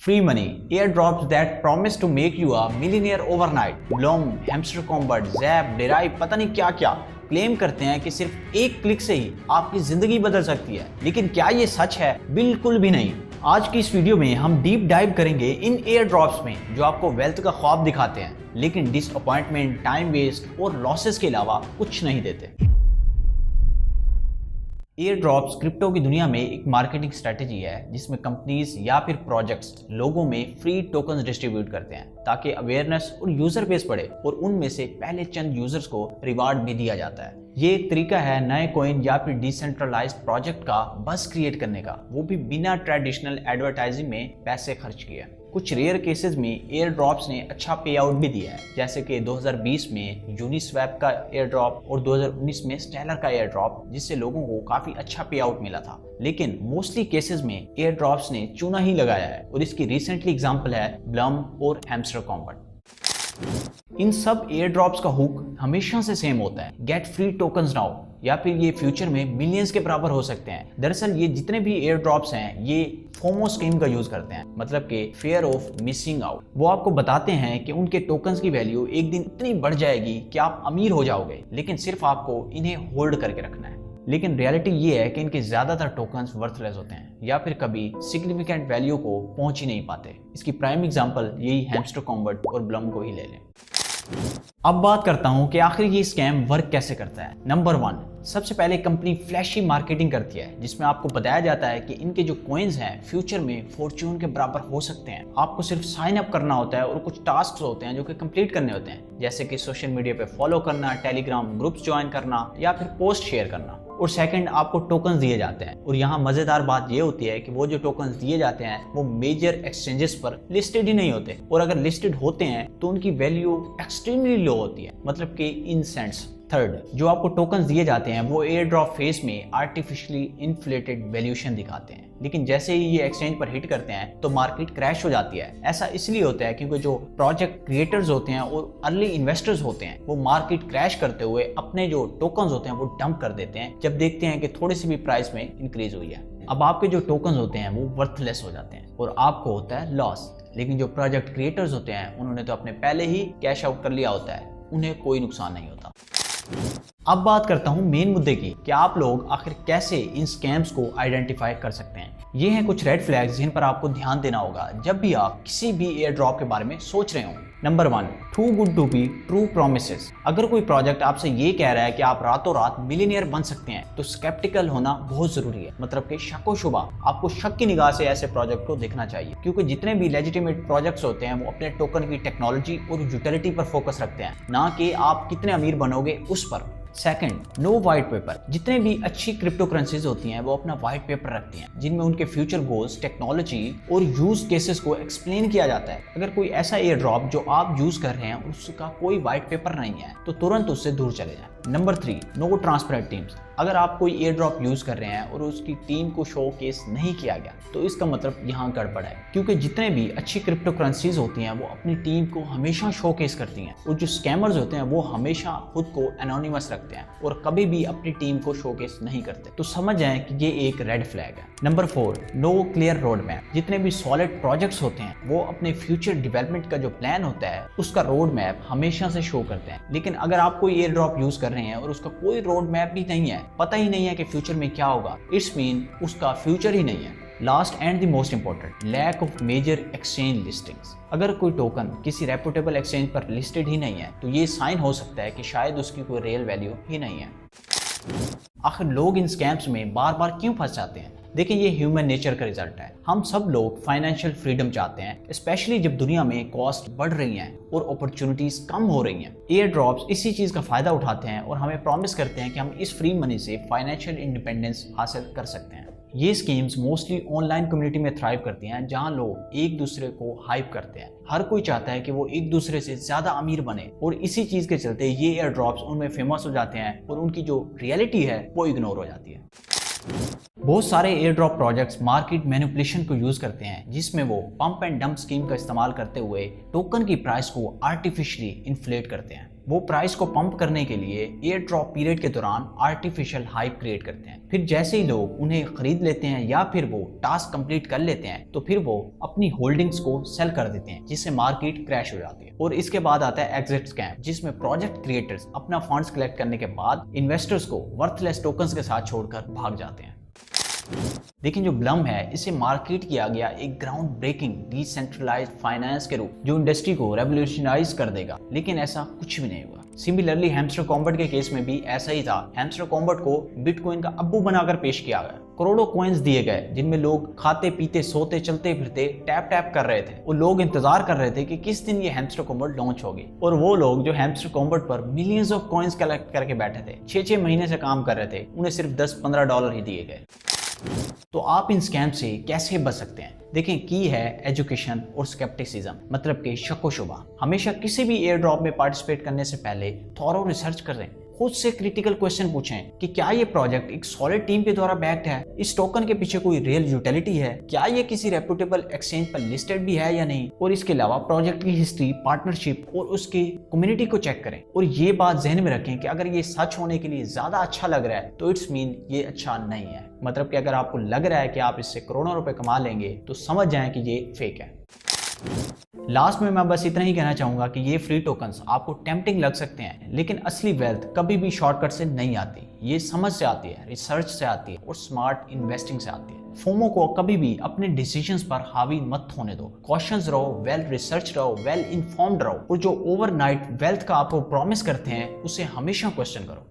Free money, airdrops that promise to make you a millionaire overnight. Bloom, Hamster Combat, Zap, Derive, पता नहीं क्या क्या claim करते हैं कि सिर्फ एक क्लिक से ही आपकी जिंदगी बदल सकती है, लेकिन क्या ये सच है? बिल्कुल भी नहीं। आज की इस वीडियो में हम डीप डाइव करेंगे इन एयर ड्रॉप्स में जो आपको वेल्थ का ख्वाब दिखाते हैं, लेकिन डिसअपॉइंटमेंट, टाइम वेस्ट और लॉसेस के अलावा कुछ नहीं देते। एयर ड्रॉप्स क्रिप्टो की दुनिया में एक मार्केटिंग स्ट्रेटेजी है जिसमें कंपनीज या फिर प्रोजेक्ट्स लोगों में फ्री टोकन्स डिस्ट्रीब्यूट करते हैं ताकि अवेयरनेस और यूजर बेस बढ़े और उनमें से पहले चंद यूजर्स को रिवार्ड भी दिया जाता है। ये एक तरीका है नए कॉइन या फिर डिसेंट्रलाइज्ड प्रोजेक्ट का बज़ क्रिएट करने का, वो भी बिना ट्रेडिशनल एडवर्टाइजिंग में पैसे खर्च किए। कुछ रेयर केसेस में एयर ड्रॉप्स ने अच्छा पे आउट भी दिया है, जैसे कि 2020 में यूनिस्वैप का एयर ड्रॉप और 2019 में स्टेलर का एयर ड्रॉप, जिससे लोगों को काफी अच्छा पे आउट मिला था। लेकिन मोस्टली केसेस में एयर ड्रॉप्स ने चूना ही लगाया है और इसकी रिसेंटली एग्जांपल है ब्लम और हैमस्टर कॉम्बैट। इन सब एयर ड्रॉप्स का हुक हमेशा से सेम होता है, गेट फ्री टोकन्स नाउ, या फिर ये फ्यूचर में मिलियंस के बराबर हो सकते हैं। दरअसल ये जितने भी एयर ड्रॉप्स हैं ये फोमो स्कीम का यूज करते हैं, मतलब कि फियर ऑफ मिसिंग आउट। वो आपको बताते हैं कि उनके टोकन्स की वैल्यू एक दिन इतनी बढ़ जाएगी कि आप अमीर हो जाओगे, लेकिन सिर्फ आपको इन्हें होल्ड करके रखना है। लेकिन रियलिटी ये है कि इनके ज्यादातर टोकन्स वर्थलेस होते हैं या फिर कभी सिग्निफिकेंट वैल्यू को पहुंच ही नहीं पाते। इसकी प्राइम एग्जांपल यही हैमस्टर कॉम्बैट और ब्लम को ही ले लें। अब बात करता हूं कि आखिर ये स्कैम वर्क कैसे करता है। नंबर 1, सबसे पहले कंपनी फ्लैशी मार्केटिंग करती है जिसमें आपको बताया जाता है कि इनके जो कॉइन्स हैं फ्यूचर में फॉर्च्यून के बराबर हो सकते हैं। आपको सिर्फ साइन अप करना होता है और कुछ टास्क होते हैं जो कि कंप्लीट करने होते हैं, जैसे कि सोशल मीडिया पे फॉलो करना, टेलीग्राम ग्रुप्स ज्वाइन करना या फिर पोस्ट शेयर करना। और सेकंड, आपको टोकन्स दिए जाते हैं और यहाँ मजेदार बात ये होती है कि वो जो टोकन्स दिए जाते हैं वो मेजर एक्सचेंजेस पर लिस्टेड ही नहीं होते, और अगर लिस्टेड होते हैं तो उनकी वैल्यू एक्सट्रीमली लो होती है, मतलब कि इन सेंट्स। थर्ड, जो आपको टोकन्स दिए जाते हैं वो एयर ड्रॉप फेज में आर्टिफिशियली इन्फ्लेटेड वैल्यूएशन दिखाते हैं, लेकिन जैसे ही ये एक्सचेंज पर हिट करते हैं तो मार्केट क्रैश हो जाती है। ऐसा इसलिए होता है क्योंकि जो प्रोजेक्ट क्रिएटर्स होते हैं और अर्ली इन्वेस्टर्स होते हैं वो मार्केट क्रैश करते हुए अपने जो टोकन्स होते हैं वो डंप कर देते हैं जब देखते हैं कि थोड़ी सी भी प्राइस में इंक्रीज हुई है। अब आपके जो टोकन्स होते हैं वो वर्थलेस हो जाते हैं और आपको होता है लॉस, लेकिन जो प्रोजेक्ट क्रिएटर्स होते हैं उन्होंने तो अपने पहले ही कैश आउट कर लिया होता है, उन्हें कोई नुकसान नहीं होता। अब बात करता हूं मेन मुद्दे की कि आप लोग आखिर कैसे इन स्कैम्स को आइडेंटिफाई कर सकते हैं। ये हैं कुछ रेड फ्लैग्स जिन पर आपको ध्यान देना होगा जब भी आप किसी भी एयर ड्रॉप के बारे में सोच रहे हो। Number 1, too good to be true promises. अगर कोई प्रोजेक्ट आपसे ये कह रहा है कि आप रातों रात मिलियनियर बन सकते हैं तो स्केप्टिकल होना बहुत जरूरी है, मतलब कि शक व शुबा। आपको शक की निगाह से ऐसे प्रोजेक्ट को देखना चाहिए, क्योंकि जितने भी लेजिटिमेट प्रोजेक्ट्स होते हैं वो अपने टोकन की टेक्नोलॉजी और यूटिलिटी पर फोकस रखते हैं, ना कि आप कितने अमीर बनोगे उस पर। Second, no white paper. जितने भी अच्छी क्रिप्टो करेंसीज होती हैं वो अपना वाइट पेपर रखती हैं जिनमें उनके फ्यूचर गोल्स, टेक्नोलॉजी और यूज केसेस को एक्सप्लेन किया जाता है। अगर कोई ऐसा एयर ड्रॉप जो आप यूज कर रहे हैं उसका कोई वाइट पेपर नहीं है तो तुरंत उससे दूर चले जाएं। Number 3, no transparent teams. अगर आप कोई एयर ड्रॉप यूज कर रहे हैं और उसकी टीम को शो केस नहीं किया गया तो इसका मतलब यहाँ गड़बड़ है, क्योंकि जितने भी अच्छी क्रिप्टो करेंसीज होती हैं वो अपनी टीम को हमेशा शो केस करती हैं, और जो स्कैमर्स होते हैं वो हमेशा खुद को एनोनिमस रखते हैं और कभी भी अपनी टीम को शो केस नहीं करते। तो समझ जाएं कि ये एक रेड फ्लैग है। Number 4, no clear road map. जितने भी सॉलिड प्रोजेक्ट्स होते हैं वो अपने फ्यूचर डेवलपमेंट का जो प्लान होता है उसका रोड मैप हमेशा से शो करते हैं, लेकिन अगर आप कोई एयर ड्रॉप यूज कर रहे हैं और उसका कोई रोड मैप भी नहीं है, पता ही नहीं है कि फ्यूचर में क्या होगा, इट्स मीन उसका फ्यूचर ही नहीं है। Last and the most important, lack of major exchange listings. अगर कोई टोकन किसी रेपुटेबल एक्सचेंज पर लिस्टेड ही नहीं है तो ये साइन हो सकता है कि शायद उसकी कोई रियल वैल्यू ही नहीं है। आखिर लोग इन स्कैम्स में बार बार क्यों फंस जाते हैं? देखिए, ये ह्यूमन नेचर का रिजल्ट है। हम सब लोग फाइनेंशियल फ्रीडम चाहते हैं, स्पेशली जब दुनिया में कॉस्ट बढ़ रही हैं और अपॉर्चुनिटीज कम हो रही हैं। एयर ड्रॉप्स इसी चीज का फायदा उठाते हैं और हमें प्रॉमिस करते हैं कि हम इस फ्री मनी से फाइनेंशियल इंडिपेंडेंस हासिल कर सकते हैं। ये स्कीम्स मोस्टली ऑनलाइन कम्युनिटी में थ्राइव करती हैं, जहां लोग एक दूसरे को हाइप करते हैं। हर कोई चाहता है कि वो एक दूसरे से ज्यादा अमीर बने, और इसी चीज के चलते ये एयर ड्रॉप्स उनमें फेमस हो जाते हैं और उनकी जो रियलिटी है वो इग्नोर हो जाती है। बहुत सारे air drop projects market manipulation को यूज करते हैं, जिसमें वो पंप एंड डंप स्कीम का इस्तेमाल करते हुए टोकन की प्राइस को आर्टिफिशियली इन्फ्लेट करते हैं। वो प्राइस को पंप करने के लिए एयर ड्रॉप पीरियड के दौरान आर्टिफिशियल हाइप क्रिएट करते हैं। फिर जैसे ही लोग उन्हें खरीद लेते हैं या फिर वो टास्क कंप्लीट कर लेते हैं, तो फिर वो अपनी होल्डिंग्स को सेल कर देते हैं, जिससे मार्केट क्रैश हो जाती है। और इसके बाद आता है एग्जिट स्कैम, जिसमें प्रोजेक्ट क्रिएटर्स अपना फंड्स कलेक्ट करने के बाद इन्वेस्टर्स को वर्थलेस टोकन्स के साथ छोड़कर भाग जाते हैं। लेकिन जो ब्लम है, इसे मार्केट किया गया एक ग्राउंड ब्रेकिंग डिसेंट्रलाइज्ड फाइनेंस के रूप, जो इंडस्ट्री को रेवोल्यूशनाइज कर देगा, लेकिन ऐसा कुछ भी नहीं हुआ। सिमिलरली हैमस्टर कॉम्बैट के केस में भी ऐसा ही था। हैमस्टर कॉम्बैट को बिटकॉइन का अब्बू बनाकर पेश किया गया। करोड़ों कॉइन्स दिए गए, जिनमें लोग खाते पीते सोते चलते फिरते टैप टैप कर रहे थे, और लोग इंतजार कर रहे थे कि किस दिन ये हैमस्टर कॉम्बैट लॉन्च होगी। और वो लोग जो हैमस्टर कॉम्बैट पर मिलियंस ऑफ कॉइन्स कलेक्ट करके बैठे थे, 6-6 महीने से काम कर रहे थे, उन्हें सिर्फ $10-15 ही दिए गए। तो आप इन स्कैम से कैसे बच सकते हैं? देखें, की है एजुकेशन और स्केप्टिसिज्म, मतलब कि शक व शुबा। हमेशा किसी भी एयर ड्रॉप में पार्टिसिपेट करने से पहले थॉरो रिसर्च करें। खुद से क्रिटिकल क्वेश्चन पूछें कि क्या ये प्रोजेक्ट एक सॉलिड टीम के द्वारा बैक्ड है, इस टोकन के पीछे कोई रियल यूटिलिटी है, क्या ये किसी रेप्यूटेबल एक्सचेंज पर लिस्टेड भी है या नहीं। और इसके अलावा प्रोजेक्ट की हिस्ट्री, पार्टनरशिप और उसकी कम्युनिटी को चेक करें। और ये बात जहन में रखें कि अगर ये सच होने के लिए ज्यादा अच्छा लग रहा है, तो इट्स मीन ये अच्छा नहीं है। मतलब कि अगर आपको लग रहा है कि आप इससे करोड़ों रुपए कमा लेंगे, तो समझ जाएं कि ये फेक है। लास्ट में मैं बस इतना ही कहना चाहूंगा कि ये फ्री टोकन्स आपको टेम्पटिंग लग सकते हैं, लेकिन असली वेल्थ कभी भी शॉर्टकट से नहीं आती। ये समझ से आती है, रिसर्च से आती है और स्मार्ट इन्वेस्टिंग से आती है। फोमो को कभी भी अपने डिसीजंस पर हावी मत होने दो। कॉशंस रहो, वेल रिसर्च रहो, वेल इन्फॉर्म्ड रहो, और जो ओवरनाइट वेल्थ का आपको प्रॉमिस करते हैं, उसे हमेशा क्वेश्चन करो।